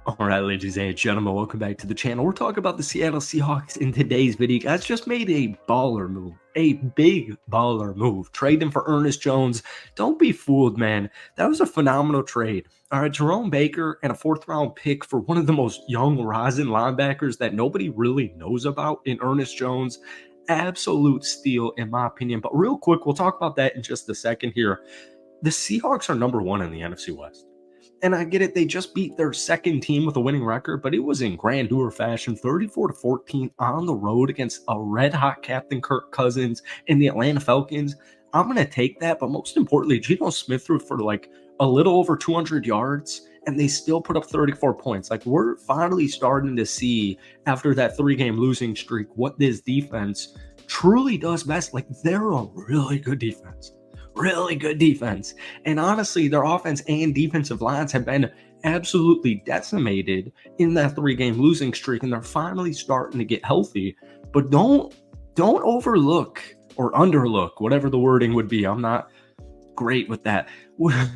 All right, ladies and gentlemen, welcome back to the channel. We're talking about the Seattle Seahawks in today's video. Guys, just made a baller move, a big baller move. Trading for Ernest Jones. Don't be fooled, man. That was a phenomenal trade. All right, Jerome Baker and a fourth-round pick for one of the most young rising linebackers that nobody really knows about in Ernest Jones. Absolute steal, in my opinion. But real quick, we'll talk about that in just a second here. The Seahawks are number one in the NFC West. And I get it, they just beat their second team with a winning record, but it was in grandeur fashion, 34-14 on the road against a red-hot Captain Kirk Cousins and the Atlanta Falcons. I'm going to take that, but most importantly, Geno Smith threw for like a little over 200 yards, and they still put up 34 points. Like, we're finally starting to see, after that three-game losing streak, what this defense truly does best. Like, they're a really good defense. Really good defense. And honestly, their offense and defensive lines have been absolutely decimated in that three-game losing streak, and they're finally starting to get healthy. But don't overlook or underlook, whatever the wording would be. I'm not great with that.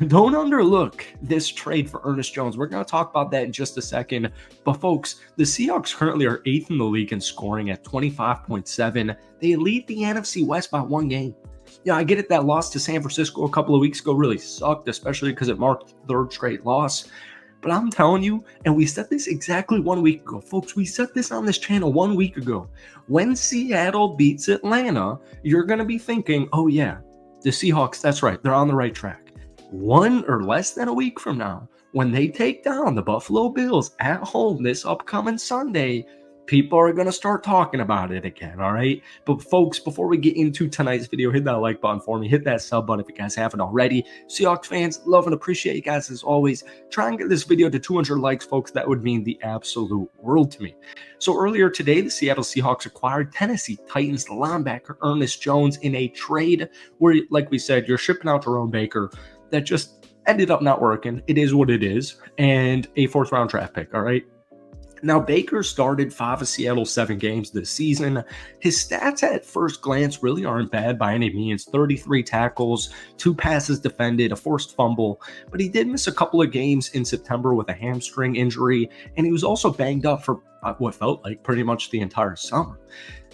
Don't underlook this trade for Ernest Jones. We're going to talk about that in just a second. But folks, the Seahawks currently are 8th in the league in scoring at 25.7. They lead the NFC West by one game. Yeah, I get it. That loss to San Francisco a couple of weeks ago really sucked, especially because it marked the third straight loss. But I'm telling you, and we said this exactly 1 week ago, folks, we said this on this channel 1 week ago. When Seattle beats Atlanta, you're going to be thinking, oh yeah, the Seahawks, that's right, they're on the right track. 1 or less than a week from now, when they take down the Buffalo Bills at home this upcoming Sunday, people are going to start talking about it again, all right? But folks, before we get into tonight's video, hit that like button for me. Hit that sub button if you guys haven't already. Seahawks fans, love and appreciate you guys as always. Try and get this video to 200 likes, folks. That would mean the absolute world to me. So earlier today, the Seattle Seahawks acquired Tennessee Titans linebacker Ernest Jones in a trade where, like we said, you're shipping out Jerome Baker. That just ended up not working. It is what it is. And a fourth-round draft pick, all right? Now, Baker started 5 of Seattle's 7 games this season. His stats at first glance really aren't bad by any means. 33 tackles, 2 passes defended, a forced fumble, but he did miss a couple of games in September with a hamstring injury, and he was also banged up for what felt like pretty much the entire summer.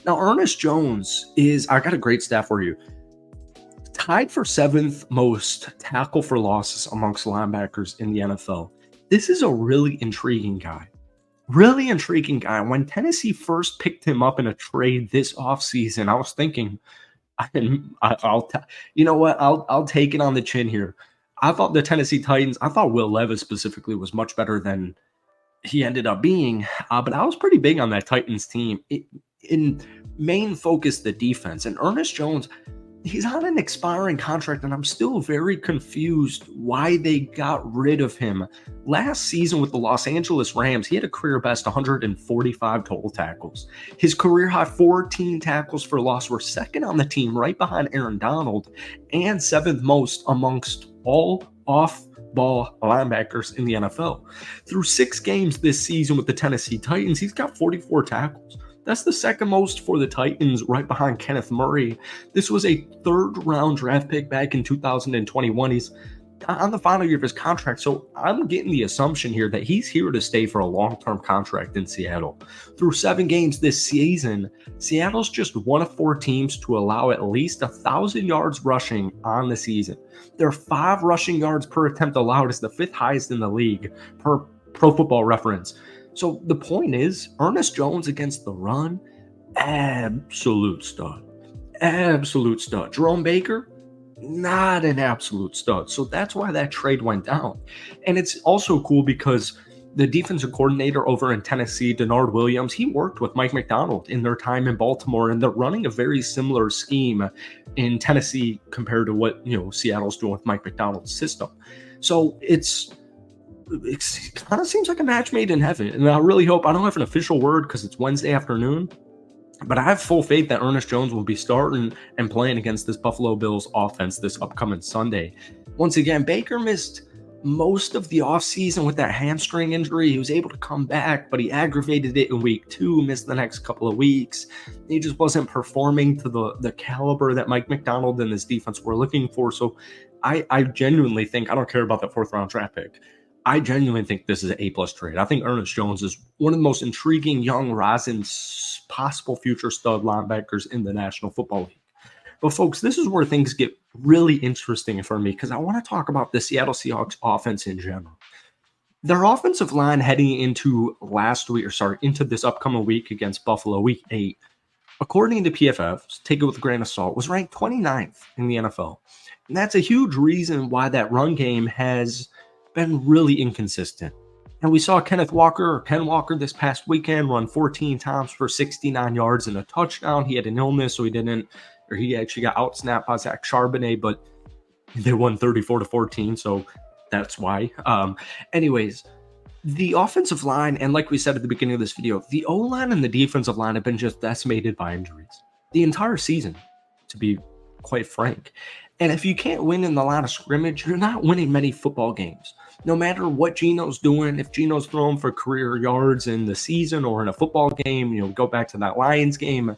Now, Ernest Jones I got a great stat for you, tied for 7th most tackle for losses amongst linebackers in the NFL. This is a really intriguing guy. Really intriguing guy. When Tennessee first picked him up in a trade this offseason, I was thinking, you know what? I'll take it on the chin here. I thought the Tennessee Titans, I thought Will Levis specifically was much better than he ended up being, but I was pretty big on that Titans team. In main focus, the defense. And Ernest Jones, he's on an expiring contract, and I'm still very confused why they got rid of him. Last season with the Los Angeles Rams, he had a career best 145 total tackles. His career high 14 tackles for loss were second on the team, right behind Aaron Donald, and 7th most amongst all off-ball linebackers in the NFL. Through 6 games this season with the Tennessee Titans, he's got 44 tackles. That's the second most for the Titans, right behind Kenneth Murray. This was a 3rd-round draft pick back in 2021. He's on the final year of his contract, so I'm getting the assumption here that he's here to stay for a long-term contract in Seattle. Through 7 games this season, Seattle's just one of 4 teams to allow at least 1,000 yards rushing on the season. Their 5 rushing yards per attempt allowed is the 5th highest in the league per Pro Football Reference. So the point is, Ernest Jones against the run, absolute stud. Absolute stud. Jerome Baker, not an absolute stud. So that's why that trade went down. And it's also cool because the defensive coordinator over in Tennessee, Denard Williams, he worked with Mike Macdonald in their time in Baltimore, and they're running a very similar scheme in Tennessee compared to what, Seattle's doing with Mike Macdonald's system. So it kind of seems like a match made in heaven. And I really hope, I don't have an official word because it's Wednesday afternoon, but I have full faith that Ernest Jones will be starting and playing against this Buffalo Bills offense this upcoming Sunday. Once again, Baker missed most of the offseason with that hamstring injury. He was able to come back, but he aggravated it in week 2, missed the next couple of weeks. He just wasn't performing to the caliber that Mike Macdonald and his defense were looking for. So I genuinely think, I don't care about that 4th round draft pick, I genuinely think this is an A-plus trade. I think Ernest Jones is one of the most intriguing young rising possible future stud linebackers in the National Football League. But folks, this is where things get really interesting for me because I want to talk about the Seattle Seahawks offense in general. Their offensive line heading into into this upcoming week against Buffalo, week 8, according to PFF, take it with a grain of salt, was ranked 29th in the NFL. And that's a huge reason why that run game has been really inconsistent. And we saw Ken Walker this past weekend run 14 times for 69 yards and a touchdown. He had an illness, so he actually got outsnapped by Zach Charbonnet, but they won 34-14, so that's why. Anyways, the offensive line, and like we said at the beginning of this video, the O-line and the defensive line have been just decimated by injuries the entire season, to be quite frank. And if you can't win in the line of scrimmage, you're not winning many football games. No matter what Geno's doing, if Geno's throwing for career yards in the season or in a football game, go back to that Lions game,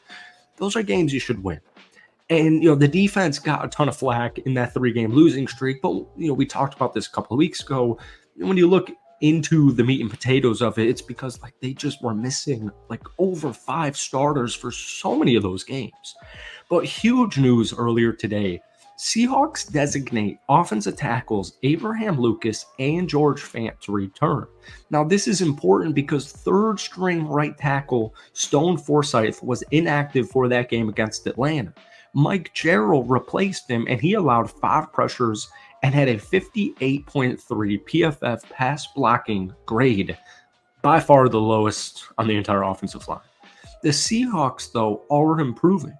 those are games you should win. And, the defense got a ton of flack in that 3-game losing streak. But, we talked about this a couple of weeks ago. When you look into the meat and potatoes of it, it's because they just were missing over 5 starters for so many of those games. But huge news earlier today. Seahawks designate offensive tackles Abraham Lucas and George Fant to return. Now, this is important because third-string right tackle Stone Forsythe was inactive for that game against Atlanta. Mike Jarrell replaced him, and he allowed 5 pressures and had a 58.3 PFF pass blocking grade, by far the lowest on the entire offensive line. The Seahawks, though, are improving.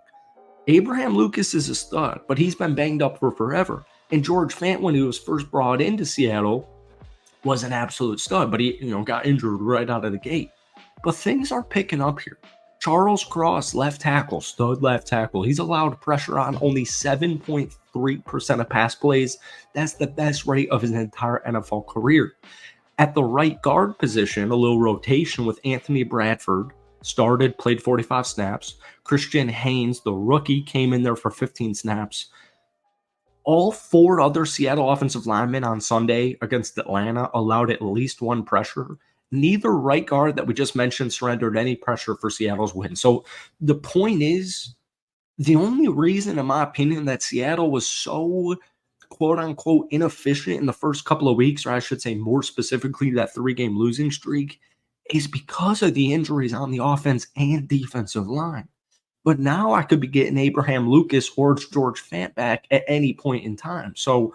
Abraham Lucas is a stud, but he's been banged up for forever. And George Fant, when he was first brought into Seattle, was an absolute stud, but he got injured right out of the gate. But things are picking up here. Charles Cross, left tackle, stud left tackle. He's allowed pressure on only 7.3% of pass plays. That's the best rate of his entire NFL career. At the right guard position, a little rotation with Anthony Bradford. Played 45 snaps. Christian Haynes, the rookie, came in there for 15 snaps. All 4 other Seattle offensive linemen on Sunday against Atlanta allowed at least 1 pressure. Neither right guard that we just mentioned surrendered any pressure for Seattle's win. So the point is, the only reason, in my opinion, that Seattle was so quote-unquote inefficient in the first couple of weeks, or I should say more specifically that 3-game losing streak, is because of the injuries on the offense and defensive line. But now I could be getting Abraham Lucas or George Fant back at any point in time. So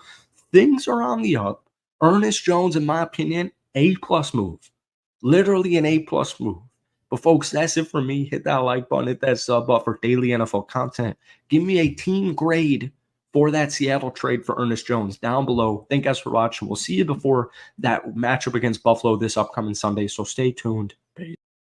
things are on the up. Ernest Jones, in my opinion, A-plus move. Literally an A-plus move. But folks, that's it for me. Hit that like button, hit that sub button for daily NFL content. Give me a team grade for that Seattle trade for Ernest Jones down below. Thank you guys for watching. We'll see you before that matchup against Buffalo this upcoming Sunday. So stay tuned. Peace.